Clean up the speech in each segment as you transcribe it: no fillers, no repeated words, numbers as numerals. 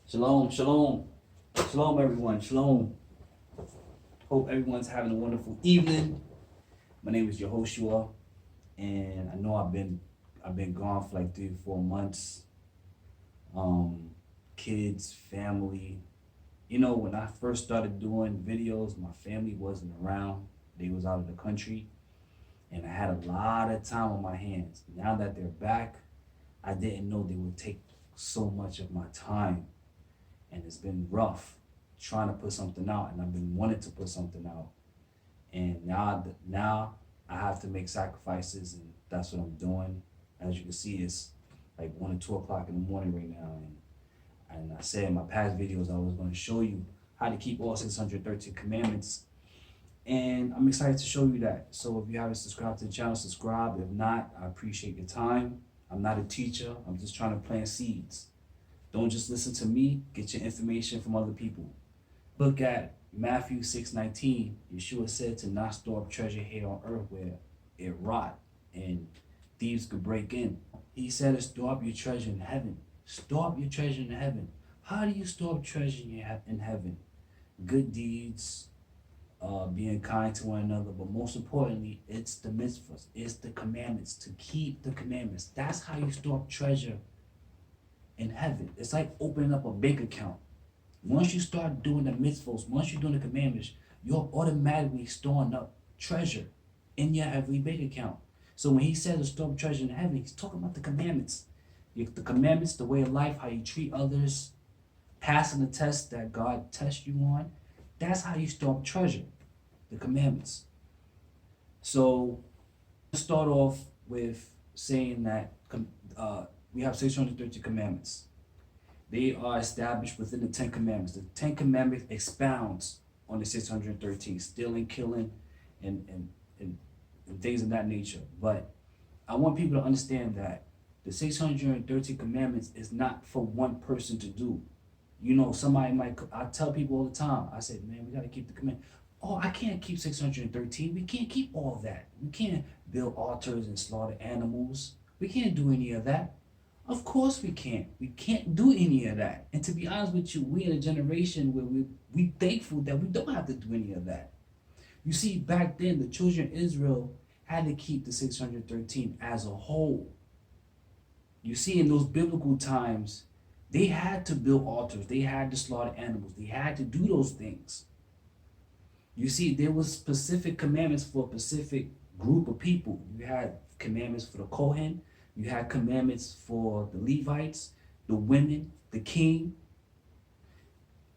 Shalom, shalom, shalom, everyone. Shalom. Hope everyone's having a wonderful evening. My name is Yehoshua, and I know I've been gone for like 3 or 4 months. Kids, family. When I first started doing videos, my family wasn't around. They was out of the country, and I had a lot of time on my hands. Now that they're back, I didn't know they would take so much of my time, and it's been rough trying to put something out, and I've been wanting to put something out, and now I have to make sacrifices, and that's what I'm doing. As you can see, it's like 1 or 2 o'clock in the morning right now, and I said in my past videos I was going to show you how to keep all 613 commandments, and I'm excited to show you that. So if you haven't subscribed to the channel, subscribe. If not, I appreciate your time. I'm not a teacher. I'm just trying to plant seeds. Don't just listen to me. Get your information from other people. Look at Matthew 6:19. Yeshua said to not store up treasure here on earth where it rot and thieves could break in. He said to store up your treasure in heaven. Store up your treasure in heaven. How do you store up treasure in heaven? Good deeds, being kind to one another, but most importantly, it's the mitzvahs, it's the commandments, to keep the commandments. That's how you store up treasure in heaven. It's like opening up a bank account. Once you start doing the mitzvahs, once you're doing the commandments, you're automatically storing up treasure in your heavenly bank account. So when he says to store up treasure in heaven, he's talking about the commandments. The commandments, the way of life, how you treat others, passing the test that God tests you on. That's how you store up treasure, the commandments. So let's start off with saying that we have 630 commandments. They are established within the 10 commandments. The 10 commandments expounds on the 613, stealing, killing, and things of that nature. But I want people to understand that the 613 commandments is not for one person to do. Somebody might, I tell people all the time, I say, man, we got to keep the command. Oh, I can't keep 613. We can't keep all of that. We can't build altars and slaughter animals. We can't do any of that. Of course we can't. We can't do any of that. And to be honest with you, we in a generation where we thankful that we don't have to do any of that. You see, back then, the children of Israel had to keep the 613 as a whole. You see, in those biblical times, they had to build altars. They had to slaughter animals. They had to do those things. You see, there was specific commandments for a specific group of people. You had commandments for the Kohen. You had commandments for the Levites, the women, the king.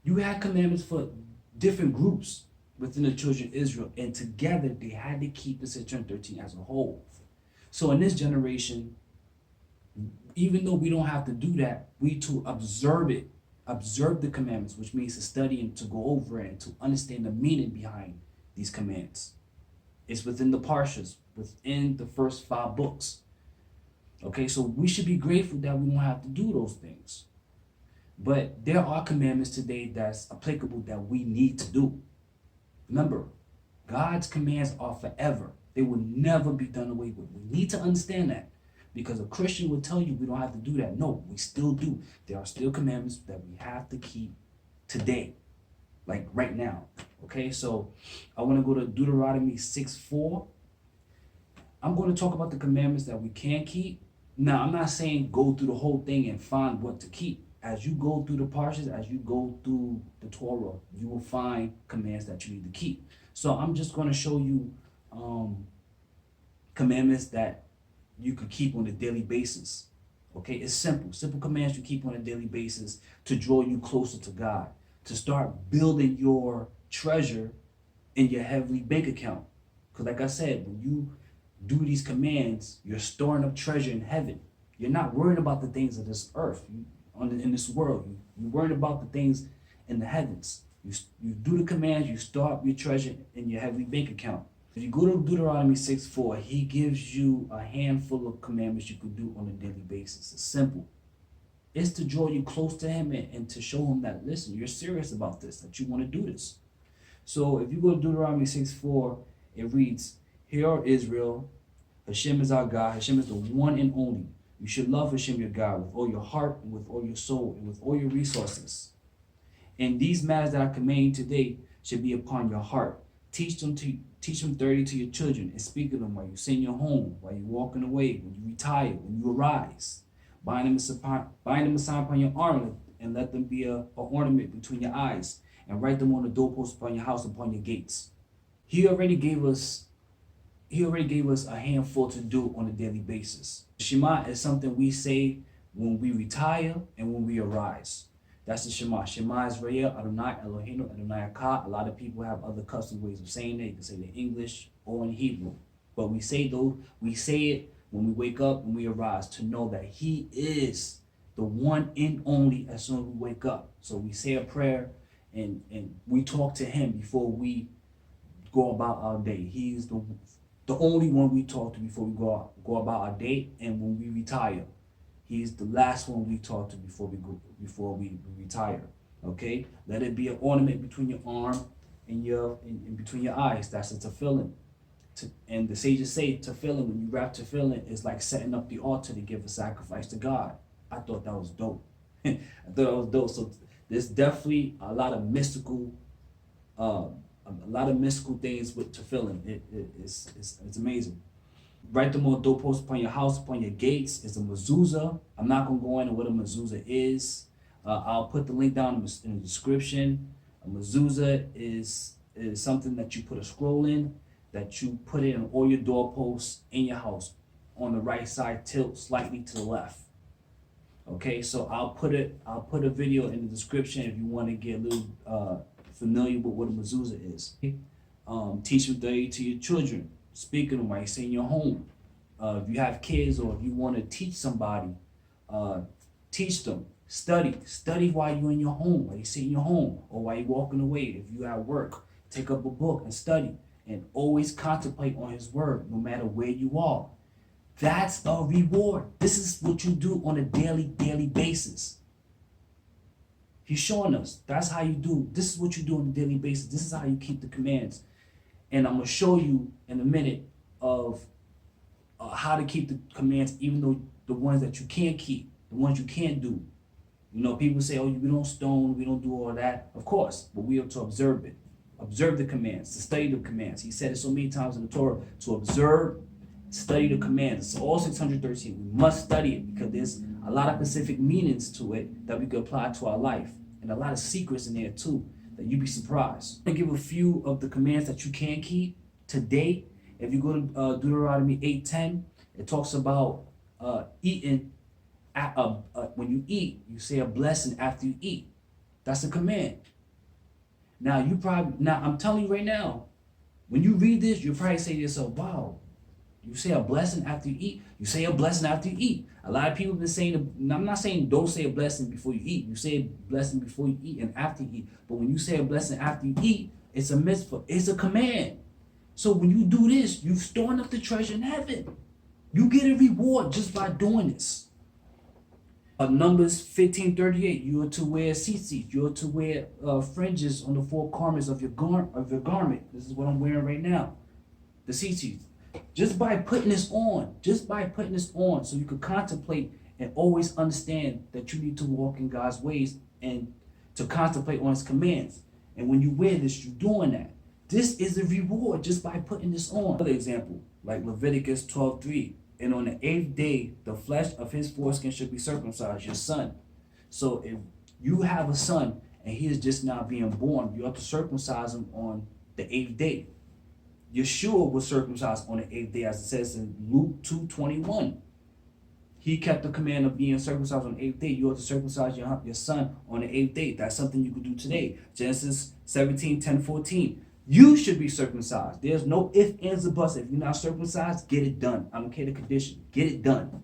You had commandments for different groups within the children of Israel, and together they had to keep the 613 as a whole. So in this generation, even though we don't have to do that, we to observe it, observe the commandments, which means to study and to go over it and to understand the meaning behind these commands. It's within the parshas, within the first 5 books. Okay, so we should be grateful that we don't have to do those things. But there are commandments today that's applicable that we need to do. Remember, God's commands are forever. They will never be done away with. We need to understand that, because a Christian will tell you we don't have to do that. No, we still do. There are still commandments that we have to keep today, like right now. Okay, so I want to go to Deuteronomy 6:4. I'm going to talk about the commandments that we can keep. Now, I'm not saying go through the whole thing and find what to keep. As you go through the parshas, as you go through the Torah, you will find commands that you need to keep. So I'm just going to show you commandments that you could keep on a daily basis. Okay, it's simple commands you keep on a daily basis to draw you closer to God, to start building your treasure in your heavenly bank account. Because like I said, when you do these commands, you're storing up treasure in heaven. You're not worried about the things of this earth, in this world. You're worried about the things in the heavens. You do the commands, you store up your treasure in your heavenly bank account. If you go to Deuteronomy 6:4, he gives you a handful of commandments you could do on a daily basis. It's simple. It's to draw you close to him and to show him that, listen, you're serious about this, that you want to do this. So if you go to Deuteronomy 6:4, it reads, "Hear, Israel, Hashem is our God. Hashem is the one and only. You should love Hashem your God with all your heart and with all your soul and with all your resources. And these matters that I command you today should be upon your heart. Teach them 30 to your children and speak of them while you sit in your home, while you're walking away, when you retire, when you arise. Bind them a sign upon your arm and let them be a ornament between your eyes, and write them on the doorpost upon your house, upon your gates. He already gave us a handful to do on a daily basis. Shema is something we say when we retire and when we arise. That's the Shema. Shema Israel, Adonai Eloheinu, Adonai Echad. A lot of people have other custom ways of saying it. You can say it in English or in Hebrew. But we say it when we wake up and we arise, to know that He is the one and only as soon as we wake up. So we say a prayer and we talk to Him before we go about our day. He's the only one we talk to before we go about our day, and when we retire. He's the last one we talk to before we retire. Okay? Let it be an ornament between your arm and between your eyes. That's a tefillin. And the sages say tefillin, when you wrap tefillin, is like setting up the altar to give a sacrifice to God. I thought that was dope. So there's definitely a lot of mystical things with tefillin. It's amazing. Write them on doorposts upon your house, upon your gates. It's a mezuzah. I'm not going to go into what a mezuzah is. I'll put the link down in the description. A mezuzah is something that you put a scroll in, that you put it in all your doorposts in your house. On the right side, tilt slightly to the left. Okay, so I'll put a video in the description if you want to get a little familiar with what a mezuzah is. Teach them to your children. Speak of them while you sit in your home. If you have kids, or if you want to teach somebody, teach them. Study while you're in your home, while you sit in your home, or while you're walking away. If you're at work, take up a book and study, and always contemplate on His word, no matter where you are. That's a reward. This is what you do on a daily basis. He's showing us that's how you do. This is what you do on a daily basis. This is how you keep the commands. And I'm going to show you in a minute of how to keep the commands, even though the ones that you can't keep, the ones you can't do. You know, people say, oh, we don't stone, we don't do all that. Of course, but we have to observe it. Observe the commands, to study the commands. He said it so many times in the Torah, to observe, study the commands. It's all 613. We must study it because there's a lot of specific meanings to it that we can apply to our life. And a lot of secrets in there too, that you'd be surprised. I'm going to give a few of the commands that you can keep today. If you go to Deuteronomy 8:10, it talks about eating. When you eat, you say a blessing after you eat. That's a command. Now I'm telling you right now, when you read this, you'll probably say to yourself, wow, you say a blessing after you eat? You say a blessing after you eat. A lot of people have been saying, I'm not saying don't say a blessing before you eat. You say a blessing before you eat and after you eat. But when you say a blessing after you eat, it's a mitzvah. It's a command. So when you do this, you're storing up the treasure in heaven. You get a reward just by doing this. Numbers 15:38, you are to wear tzitzit. You are to wear fringes on the four corners of your garment. This is what I'm wearing right now. The tzitzit. Just by putting this on, so you could contemplate and always understand that you need to walk in God's ways and to contemplate on His commands. And when you wear this, you're doing that. This is a reward just by putting this on. Another example, like Leviticus 12:3. And on the 8th day, the flesh of his foreskin should be circumcised, your son. So if you have a son and he is just now being born, you have to circumcise him on the 8th day. Yeshua was circumcised on the 8th day, as it says in Luke 2:21. He kept the command of being circumcised on the 8th day. You have to circumcise your son on the 8th day. That's something you could do today. Genesis 17:10-14. You should be circumcised. There's no ifs, ands, or buts. If you're not circumcised, get it done. I don't care the condition. Get it done.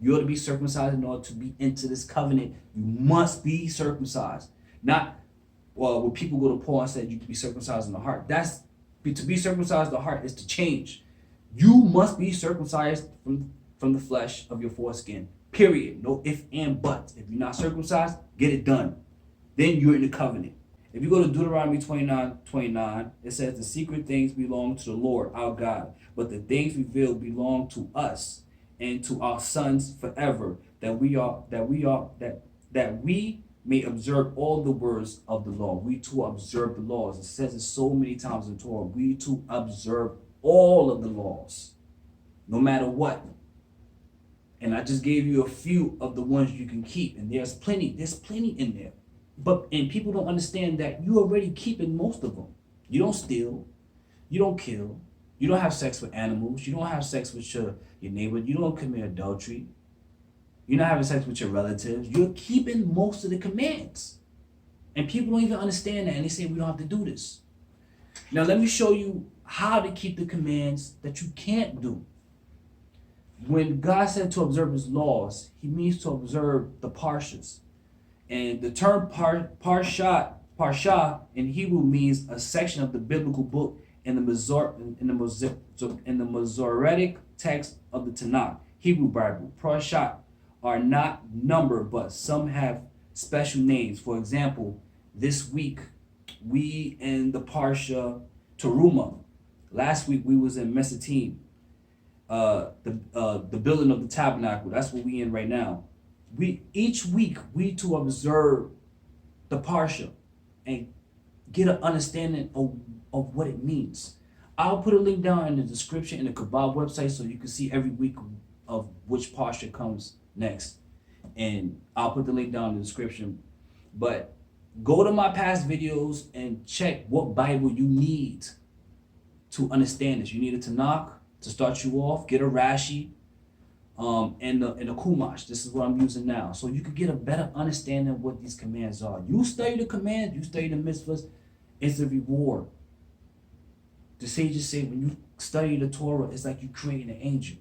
You ought to be circumcised in order to be into this covenant. You must be circumcised. Not when people go to Paul and said you can be circumcised in the heart. To be circumcised in the heart is to change. You must be circumcised from the flesh of your foreskin. Period. No ifs and buts. If you're not circumcised, get it done. Then you're in the covenant. If you go to Deuteronomy 29:29, it says the secret things belong to the Lord, our God, but the things revealed belong to us and to our sons forever, that we may observe all the words of the law. We to observe the laws. It says it so many times in Torah. We to observe all of the laws, no matter what. And I just gave you a few of the ones you can keep, and there's plenty in there. And people don't understand that you already keeping most of them. You don't steal, you don't kill, you don't have sex with animals, you don't have sex with your neighbor, you don't commit adultery, you're not having sex with your relatives. You're keeping most of the commands. And people don't even understand that, and they say we don't have to do this. Now let me show you how to keep the commands that you can't do. When God said to observe his laws, he means to observe the parshas. And the term parsha in Hebrew means a section of the biblical book in the Masoretic text of the Tanakh, Hebrew Bible. Parshat are not numbered, but some have special names. For example, this week we in the Parsha Teruma. Last week we was in Mesatim. The building of the tabernacle. That's what we in right now. Each week we to observe the parsha and get an understanding of what it means. I'll put a link down in the description in the Kabbalah website so you can see every week of which parsha comes next. And I'll put the link down in the description. But go to my past videos and check what Bible you need to understand this. You need a Tanakh to start you off. Get a Rashi, and a Chumash. This is what I'm using now. So you could get a better understanding of what these commands are. You study the commands, you study the mitzvahs, it's a reward. The sages say when you study the Torah, it's like you creating an angel.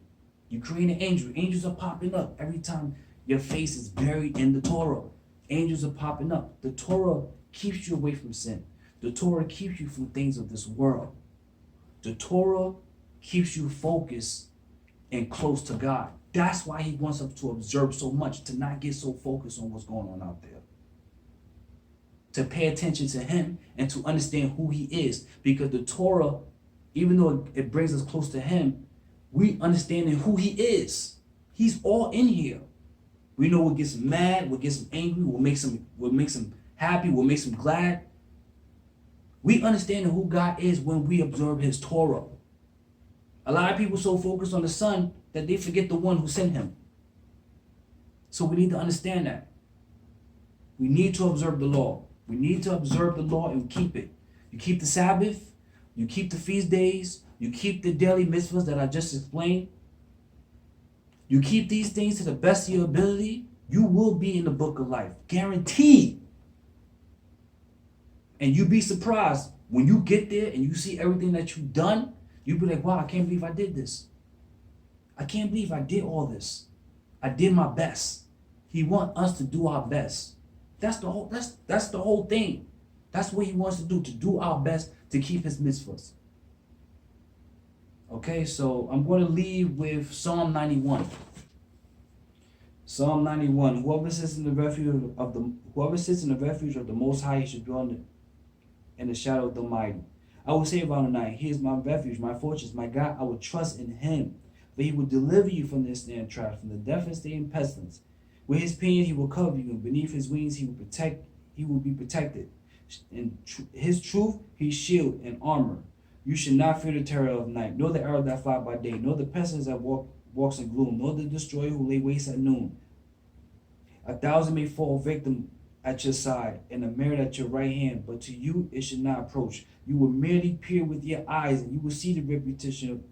You create an angel. Angels are popping up every time your face is buried in the Torah. Angels are popping up. The Torah keeps you away from sin. The Torah keeps you from things of this world. The Torah keeps you focused and close to God. That's why he wants us to observe so much, to not get so focused on what's going on out there. To pay attention to him and to understand who he is. Because the Torah, even though it brings us close to him, we understanding who he is. He's all in here. We know what gets him mad, what gets him angry, what makes him happy, what makes him glad. We understand who God is when we observe his Torah. A lot of people so focused on the Son that they forget the one who sent him. So we need to understand that. We need to observe the law. We need to observe the law and keep it. You keep the Sabbath, you keep the feast days, you keep the daily mitzvahs that I just explained. You keep these things to the best of your ability, you will be in the book of life. Guaranteed. And you'd be surprised when you get there and you see everything that you've done. You'd be like, wow, I can't believe I did this. I can't believe I did all this. I did my best. He wants us to do our best. That's the whole thing. That's what he wants to do our best to keep his mitzvahs. Okay, so I'm going to leave with Psalm 91. Psalm 91. Whoever sits in the refuge of the Most High should dwell in the shadow of the Mighty. I will say about the night, he is my refuge, my fortress, my God. I will trust in him. For he will deliver you from the snare and trap, from the devastating pestilence. With his pinions he will cover you, and beneath his wings he will be protected. In his truth, his shield and armor. You should not fear the terror of night, nor the arrow that fly by day, nor the pestilence that walks in gloom, nor the destroyer who lay waste at noon. 1,000 may fall victim at your side, and a myriad at your right hand, but to you it should not approach. You will merely peer with your eyes, and you will see the retribution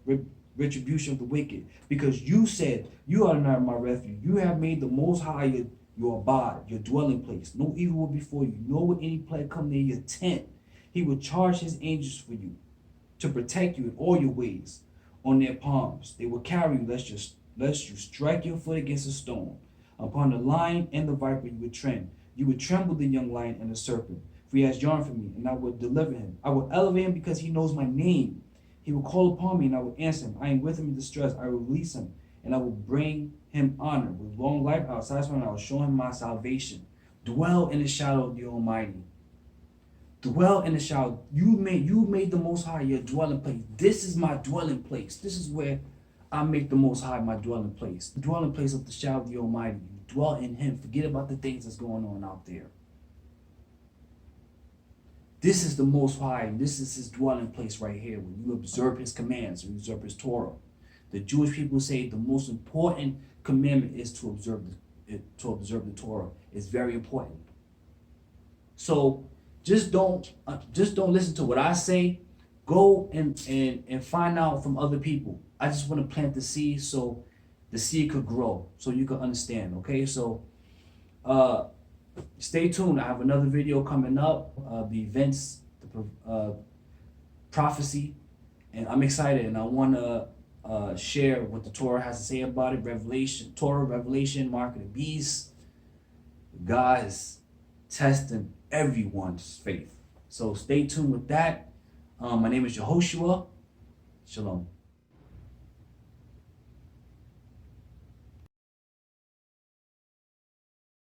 of the wicked, because you said, you are not my refuge. You have made the Most High your abode, your dwelling place. No evil will befall you, nor will any plague come near your tent. He will charge his angels for you, to protect you in all your ways. On their palms they will carry you, lest you strike your foot against a stone. Upon the lion and the viper you would tread. You would tremble the young lion and the serpent. For he has yearned for me, and I will deliver him. I will elevate him because he knows my name. He will call upon me, and I will answer him. I am with him in distress. I will release him, and I will bring him honor. With long life I will satisfy him, and I will show him my salvation. Dwell in the shadow of the Almighty. Dwell in the shadow. You made the Most High your dwelling place. This is my dwelling place. This is where I make the Most High my dwelling place. The dwelling place of the shadow of the Almighty. You dwell in Him. Forget about the things that's going on out there. This is the Most High, and this is His dwelling place right here. When you observe His commands, you observe His Torah. The Jewish people say the most important commandment is to observe the Torah. It's very important. So just don't listen to what I say. Go and find out from other people. I just want to plant the seed so the seed could grow, so you can understand. Okay, so stay tuned. I have another video coming up. The events, the prophecy, and I'm excited, and I want to share what the Torah has to say about it. Revelation, mark of the beast. God is testing everyone's faith. So stay tuned with that. My name is Yehoshua. Shalom.